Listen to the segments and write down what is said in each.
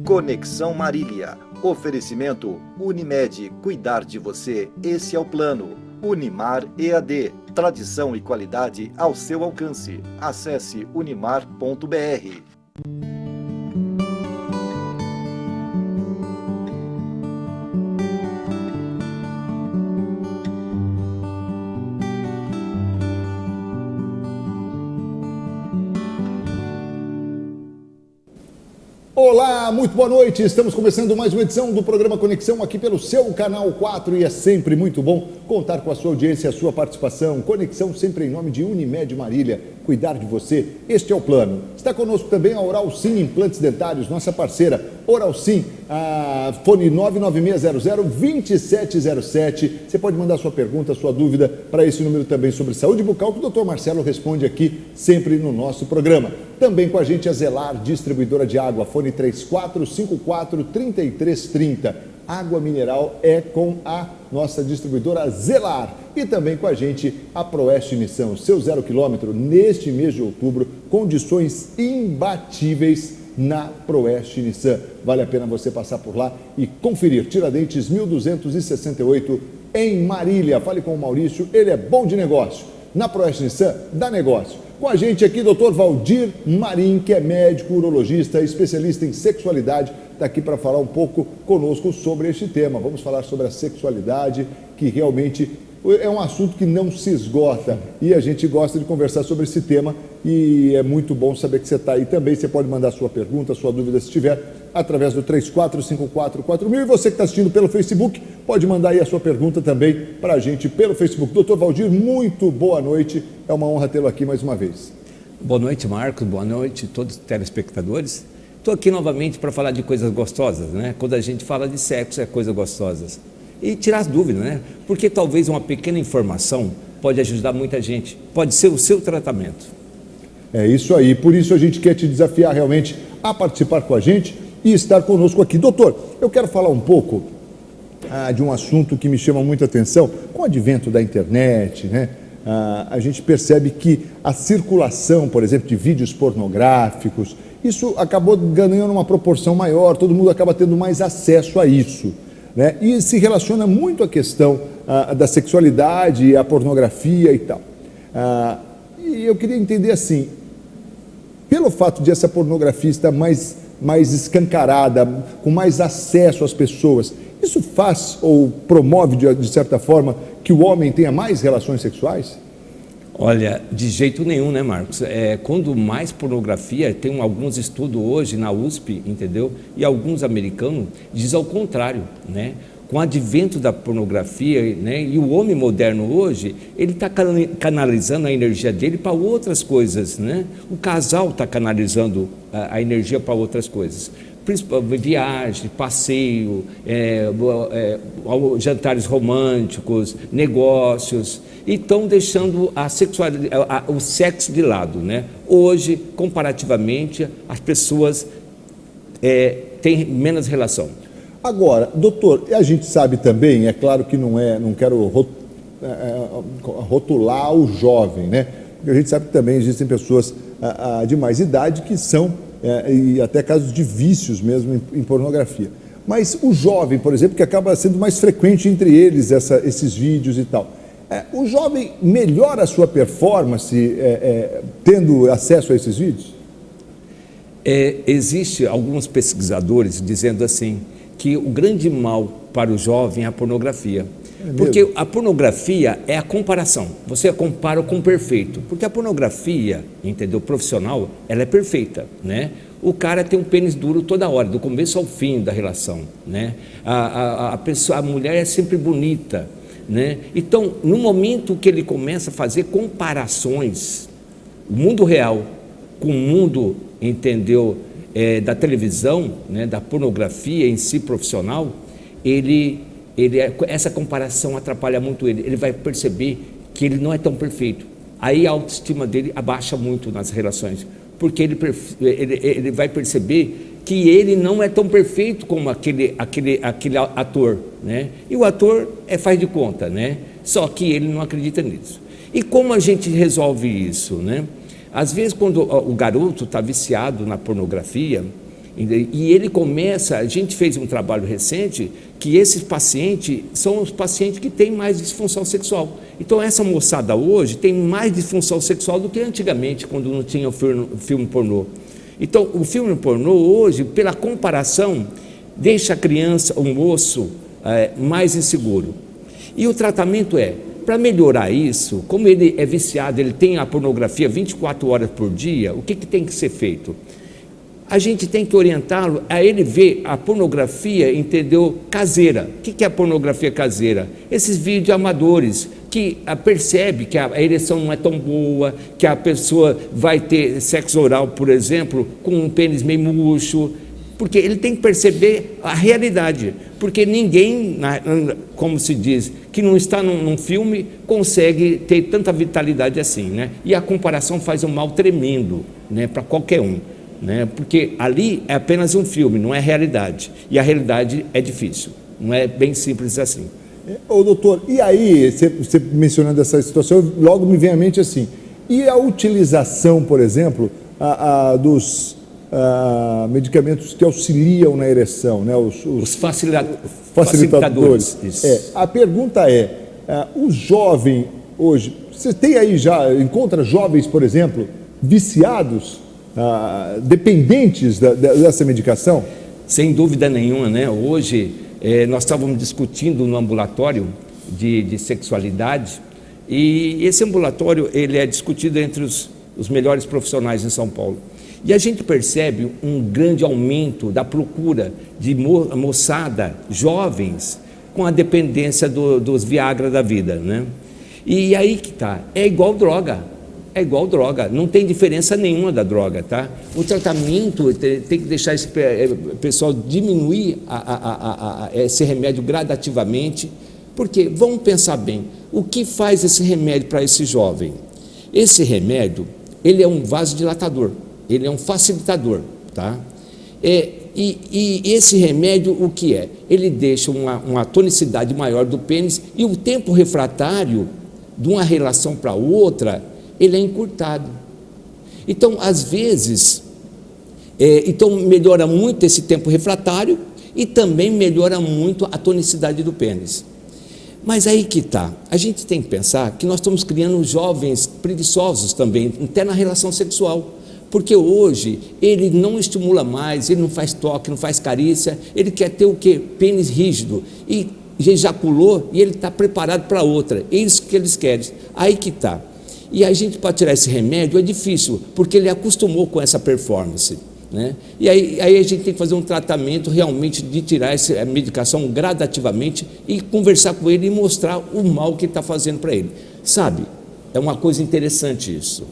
Conexão Marília. Oferecimento Unimed. Cuidar de você, esse é o plano. Unimar EAD. Tradição e qualidade ao seu alcance. Acesse unimar.br. Olá, muito boa noite. Estamos começando mais uma edição do programa Conexão aqui pelo seu canal 4 e é sempre muito bom contar com a sua audiência, a sua participação. Conexão sempre em nome de Unimed Marília. Cuidar de você, este é o plano. Está conosco também a Oral Sim Implantes Dentários, nossa parceira Oral Sim, fone 99600-2707. Você pode mandar sua pergunta, sua dúvida para esse número também sobre saúde bucal, que o Dr. Marcelo responde aqui sempre no nosso programa. Também com a gente a Zelar, distribuidora de água, fone 3454-3330. Água mineral é com a nossa distribuidora Zelar. E também com a gente a Proeste Nissan, seu 0 km neste mês de outubro, condições imbatíveis na Proeste Nissan. Vale a pena você passar por lá e conferir. Tiradentes 1268 em Marília. Fale com o Maurício, ele é bom de negócio. Na Proeste Nissan, dá negócio. Com a gente aqui, Dr. Valdir Marim, que é médico, urologista, especialista em sexualidade, está aqui para falar um pouco conosco sobre este tema. Vamos falar sobre a sexualidade, que realmente é um assunto que não se esgota e a gente gosta de conversar sobre esse tema e é muito bom saber que você está aí também. Você pode mandar sua pergunta, sua dúvida se tiver, através do 34544000 e você que está assistindo pelo Facebook, pode mandar aí a sua pergunta também para a gente pelo Facebook. Doutor Valdir, muito boa noite, é uma honra tê-lo aqui mais uma vez. Boa noite, Marcos, boa noite a todos os telespectadores. Estou aqui novamente para falar de coisas gostosas, né? Quando a gente fala de sexo, é coisas gostosas. E tirar as dúvidas, né? Porque talvez uma pequena informação pode ajudar muita gente, pode ser o seu tratamento. É isso aí, por isso a gente quer te desafiar realmente a participar com a gente e estar conosco aqui. Doutor, eu quero falar um pouco de um assunto que me chama muita atenção. Com o advento da internet, né? A gente percebe que a circulação, por exemplo, de vídeos pornográficos, isso acabou ganhando uma proporção maior, todo mundo acaba tendo mais acesso a isso, né? E se relaciona muito à questão da sexualidade, a pornografia e tal. E eu queria entender assim, pelo fato de essa pornografia estar mais escancarada, com mais acesso às pessoas, isso faz ou promove, de certa forma, que o homem tenha mais relações sexuais? Olha, de jeito nenhum, né, Marcos? Quando mais pornografia, tem alguns estudos hoje na USP, entendeu? E alguns americanos dizem ao contrário, né? Com o advento da pornografia, né? E o homem moderno hoje, ele está canalizando a energia dele para outras coisas, né? O casal está canalizando a energia para outras coisas. Viagem, passeio, jantares românticos, negócios, e estão deixando a sexualidade, o sexo de lado, né? Hoje, comparativamente, as pessoas têm menos relação. Agora, doutor, a gente sabe também, é claro que não quero rotular o jovem, né? Porque a gente sabe que também existem pessoas de mais idade que são e até casos de vícios mesmo em pornografia. Mas o jovem, por exemplo, que acaba sendo mais frequente entre eles esses vídeos e tal, o jovem melhora a sua performance tendo acesso a esses vídeos? Existe alguns pesquisadores dizendo assim, que o grande mal para o jovem é a pornografia. Porque a pornografia é a comparação, você compara com o perfeito, porque a pornografia, entendeu, profissional, ela é perfeita, né? O cara tem um pênis duro toda hora, do começo ao fim da relação, né? A mulher é sempre bonita, né? Então, no momento que ele começa a fazer comparações, o mundo real com o mundo, entendeu, da televisão, né, da pornografia em si profissional, essa comparação atrapalha muito ele vai perceber que ele não é tão perfeito, aí a autoestima dele abaixa muito nas relações, porque ele vai perceber que ele não é tão perfeito como aquele ator, né? E o ator faz de conta, né? Só que ele não acredita nisso. E como a gente resolve isso, né? Às vezes, quando o garoto está viciado na pornografia, E ele começa, a gente fez um trabalho recente, que esses pacientes são os pacientes que têm mais disfunção sexual. Então essa moçada hoje tem mais disfunção sexual do que antigamente, quando não tinha o filme pornô. Então o filme pornô hoje, pela comparação, deixa a criança, o moço, mais inseguro. E o tratamento para melhorar isso, como ele é viciado, ele tem a pornografia 24 horas por dia, o que tem que ser feito? A gente tem que orientá-lo a ele ver a pornografia, entendeu, caseira. O que é a pornografia caseira? Esses vídeos amadores, que percebe que a ereção não é tão boa, que a pessoa vai ter sexo oral, por exemplo, com um pênis meio murcho, porque ele tem que perceber a realidade, porque ninguém, como se diz, que não está num filme, consegue ter tanta vitalidade assim, né? E a comparação faz um mal tremendo, né, para qualquer um. Né? Porque ali é apenas um filme, não é realidade, e a realidade é difícil, não é bem simples assim. Ô doutor, e aí, você mencionando essa situação, logo me vem à mente assim, e a utilização, por exemplo, dos medicamentos que auxiliam na ereção, né? Os facilitadores. Isso. A pergunta o jovem hoje, você tem aí encontra jovens, por exemplo, viciados, dependentes dessa medicação? Sem dúvida nenhuma, né? Hoje nós estávamos discutindo no ambulatório de sexualidade, e esse ambulatório ele é discutido entre os melhores profissionais em São Paulo. E a gente percebe um grande aumento da procura de moçada, jovens, com a dependência dos Viagra da vida, né? E aí que está, é igual droga, não tem diferença nenhuma da droga, tá? O tratamento tem que deixar esse pessoal diminuir esse remédio gradativamente, porque, vamos pensar bem, o que faz esse remédio para esse jovem? Esse remédio, ele é um vasodilatador, ele é um facilitador, tá? E esse remédio, o que é? Ele deixa uma tonicidade maior do pênis, e o tempo refratário de uma relação para outra, ele é encurtado. Então, às vezes, melhora muito esse tempo refratário, e também melhora muito a tonicidade do pênis. Mas aí que está, a gente tem que pensar que nós estamos criando jovens preguiçosos também, até na relação sexual, porque hoje ele não estimula mais, ele não faz toque, não faz carícia, ele quer ter o quê? Pênis rígido, e ejaculou, e ele está preparado para outra, é isso que eles querem. Aí que está. E a gente, para tirar esse remédio, é difícil, porque ele acostumou com essa performance, né? E aí a gente tem que fazer um tratamento realmente de tirar essa medicação gradativamente e conversar com ele e mostrar o mal que está fazendo para ele. Sabe, é uma coisa interessante isso.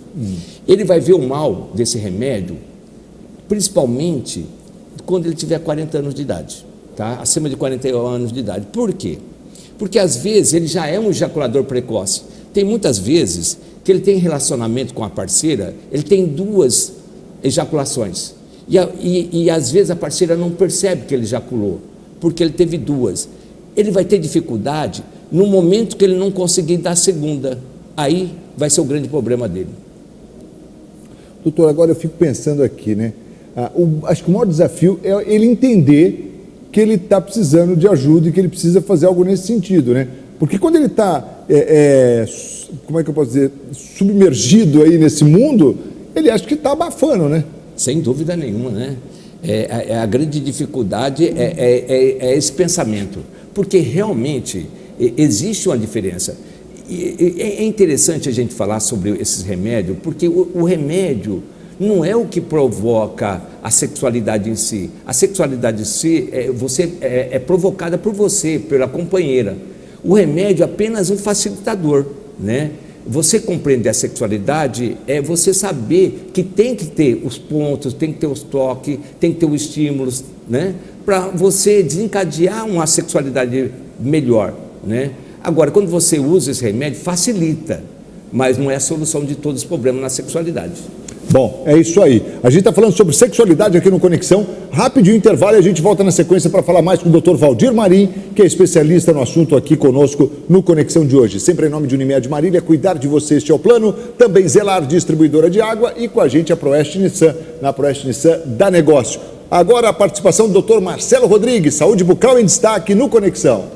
Ele vai ver o mal desse remédio, principalmente quando ele tiver 40 anos de idade, tá? Acima de 40 anos de idade. Por quê? Porque às vezes ele já é um ejaculador precoce. Tem muitas vezes que ele tem relacionamento com a parceira, ele tem 2 ejaculações, e às vezes a parceira não percebe que ele ejaculou, porque ele teve 2. Ele vai ter dificuldade no momento que ele não conseguir dar a segunda, aí vai ser o grande problema dele. Doutor, agora eu fico pensando aqui, né? Acho que o maior desafio é ele entender que ele está precisando de ajuda e que ele precisa fazer algo nesse sentido, né? Porque quando ele está, como é que eu posso dizer, submergido aí nesse mundo, ele acha que está abafando, né? Sem dúvida nenhuma, né? A grande dificuldade é esse pensamento, porque realmente existe uma diferença. E é interessante a gente falar sobre esses remédios, porque o remédio não é o que provoca a sexualidade em si. A sexualidade em si é provocada por você, pela companheira. O remédio é apenas um facilitador, né? Você compreender a sexualidade é você saber que tem que ter os pontos, tem que ter os toques, tem que ter os estímulos, né? Para você desencadear uma sexualidade melhor, né? Agora, quando você usa esse remédio, facilita, mas não é a solução de todos os problemas na sexualidade. Bom, é isso aí. A gente está falando sobre sexualidade aqui no Conexão. Rapidinho intervalo e a gente volta na sequência para falar mais com o Dr. Valdir Marim, que é especialista no assunto aqui conosco no Conexão de hoje. Sempre em nome de Unimed Marília, cuidar de você, este é o plano. Também Zelar, distribuidora de água, e com a gente a Proeste Nissan. Na Proeste Nissan dá negócio. Agora a participação do Dr. Marcelo Rodrigues, saúde bucal em destaque no Conexão.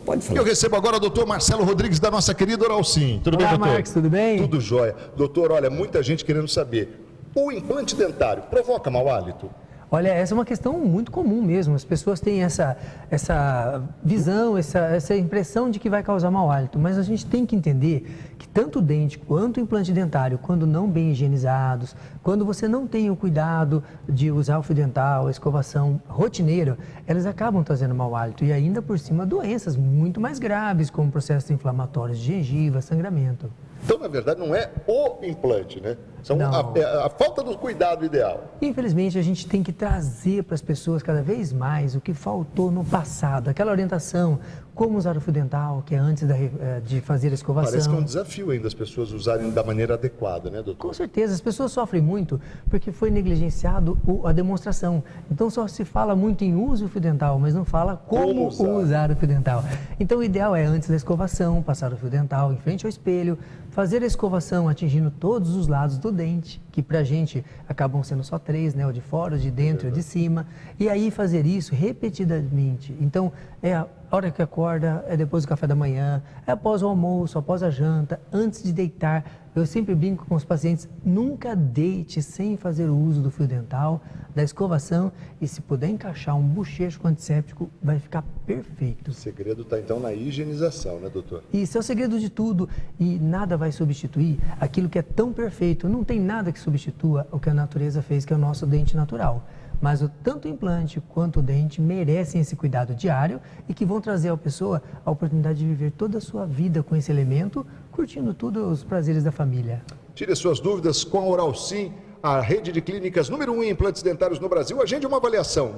Pode falar. Eu recebo agora o Dr. Marcelo Rodrigues da nossa querida Oralcim. Tudo Olá, bem, doutor? Marcos, tudo bem? Tudo jóia. Doutor, olha, muita gente querendo saber, o implante dentário provoca mau hálito? Olha, essa é uma questão muito comum mesmo. As pessoas têm essa visão, essa impressão de que vai causar mau hálito. Mas a gente tem que entender que tanto o dente quanto o implante dentário, quando não bem higienizados, quando você não tem o cuidado de usar o fio dental, a escovação rotineira, elas acabam trazendo mau hálito. E ainda por cima, doenças muito mais graves, como processos inflamatórios de gengiva, sangramento. Então, na verdade, não é o implante, né? São a falta do cuidado ideal. Infelizmente, a gente tem que trazer para as pessoas cada vez mais o que faltou no passado. Aquela orientação, como usar o fio dental, que é antes de fazer a escovação. Parece que é um desafio ainda as pessoas usarem da maneira adequada, né, doutor? Com certeza, as pessoas sofrem muito porque foi negligenciado a demonstração. Então só se fala muito em use o fio dental, mas não fala como usar o fio dental. Então o ideal é antes da escovação, passar o fio dental em frente ao espelho, fazer a escovação atingindo todos os lados do dente, que pra gente acabam sendo só 3, né? O de fora, o de dentro e o de cima. E aí fazer isso repetidamente. Então é a hora que acorda, é depois do café da manhã, é após o almoço, após a janta, antes de deitar. Eu sempre brinco com os pacientes, nunca deite sem fazer o uso do fio dental, da escovação, e se puder encaixar um bochecho com antisséptico, vai ficar perfeito. O segredo está então na higienização, né, doutor? Isso é o segredo de tudo, e nada vai substituir aquilo que é tão perfeito. Não tem nada que substitua o que a natureza fez, que é o nosso dente natural. Mas tanto o implante quanto o dente merecem esse cuidado diário e que vão trazer à pessoa a oportunidade de viver toda a sua vida com esse elemento, curtindo tudo os prazeres da família. Tire suas dúvidas com a Oralcim, a rede de clínicas número 1 em implantes dentários no Brasil. Agende uma avaliação,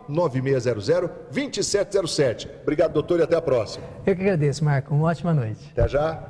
99600-2707. Obrigado, doutor, e até a próxima. Eu que agradeço, Marco. Uma ótima noite. Até já.